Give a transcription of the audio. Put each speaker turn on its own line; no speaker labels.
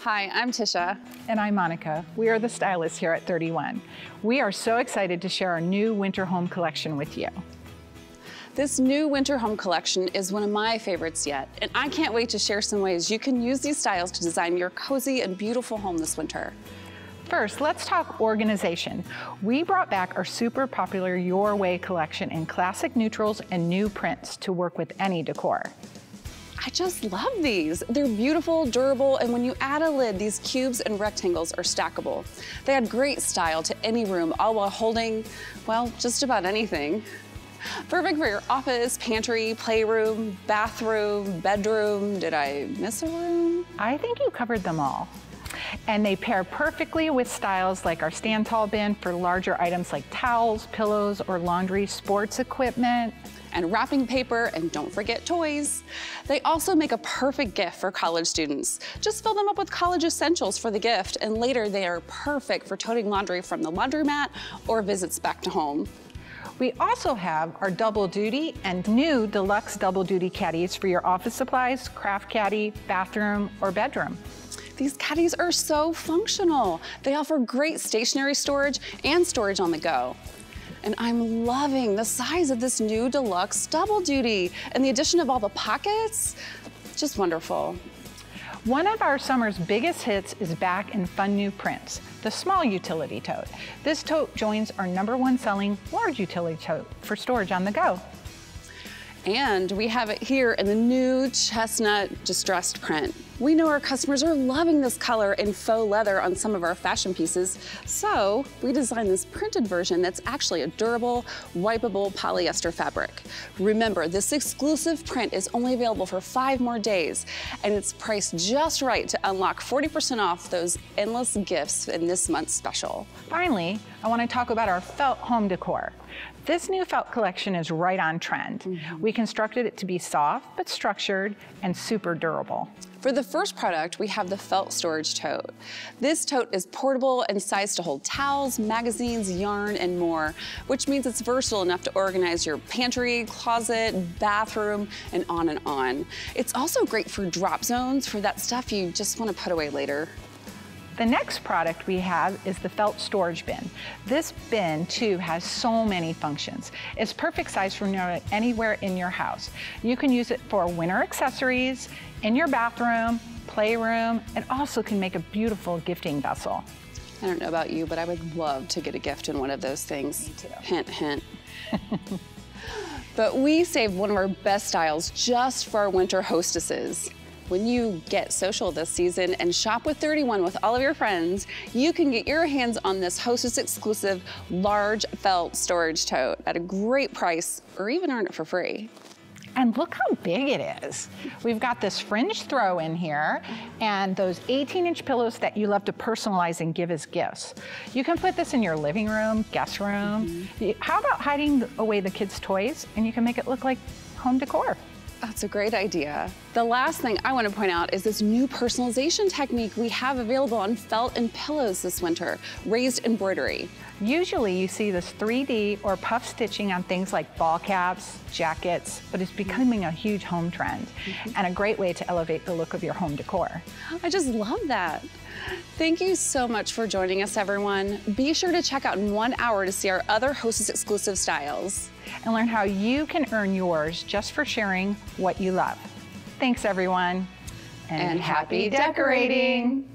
Hi, I'm Tisha.
And I'm Monica. We are the stylists here at 31. We are so excited to share our new winter home collection with you.
This new winter home collection is one of my favorites yet, and I can't wait to share some ways you can use these styles to design your cozy and beautiful home this winter.
First, let's talk organization. We brought back our super popular Your Way collection in classic neutrals and new prints to work with any decor.
I just love these. They're beautiful, durable, and when you add a lid, these cubes and rectangles are stackable. They add great style to any room, all while holding, well, just about anything. Perfect for your office, pantry, playroom, bathroom, bedroom. Did I miss a room?
I think you covered them all. And they pair perfectly with styles like our stand tall bin for larger items like towels, pillows, or laundry, sports equipment.
And wrapping paper, and don't forget toys. They also make a perfect gift for college students. Just fill them up with college essentials for the gift, and later they are perfect for toting laundry from the laundromat or visits back to home.
We also have our double duty and new deluxe double duty caddies for your office supplies, craft caddy, bathroom, or bedroom.
These caddies are so functional. They offer great stationary storage and storage on the go. And I'm loving the size of this new deluxe double duty and the addition of all the pockets, just wonderful.
One of our summer's biggest hits is back in fun new prints, the small utility tote. This tote joins our #1 selling large utility tote for storage on the go.
And we have it here in the new chestnut distressed print. We know our customers are loving this color in faux leather on some of our fashion pieces, so we designed this printed version that's actually a durable, wipeable polyester fabric. Remember, this exclusive print is only available for 5 more days, and it's priced just right to unlock 40% off those endless gifts in this month's special.
Finally, I want to talk about our felt home decor. This new felt collection is right on trend. We constructed it to be soft but structured and super durable.
For the first product, we have the felt storage tote. This tote is portable and sized to hold towels, magazines, yarn, and more, which means it's versatile enough to organize your pantry, closet, bathroom, and on and on. It's also great for drop zones, for that stuff you just want to put away later.
The next product we have is the felt storage bin. This bin, too, has so many functions. It's perfect size for anywhere in your house. You can use it for winter accessories, in your bathroom, playroom, and also can make a beautiful gifting vessel.
I don't know about you, but I would love to get a gift in one of those things.
Me too.
Hint, hint. But we saved one of our best styles just for our winter hostesses. When you get social this season and shop with 31 with all of your friends, you can get your hands on this Hostess exclusive large felt storage tote at a great price, or even earn it for free.
And look how big it is. We've got this Fringe Throw in here and those 18-inch pillows that you love to personalize and give as gifts. You can put this in your living room, guest room. How about hiding away the kids' toys, and you can make it look like home decor?
That's a great idea. The last thing I want to point out is this new personalization technique we have available on felt and pillows this winter, raised embroidery.
Usually you see this 3D or puff stitching on things like ball caps, jackets, but it's becoming a huge home trend and a great way to elevate the look of your home decor.
I just love that. Thank you so much for joining us, everyone. Be sure to check out in 1 hour to see our other Hostess exclusive styles.
And learn how you can earn yours just for sharing what you love. Thanks, everyone.
And happy decorating.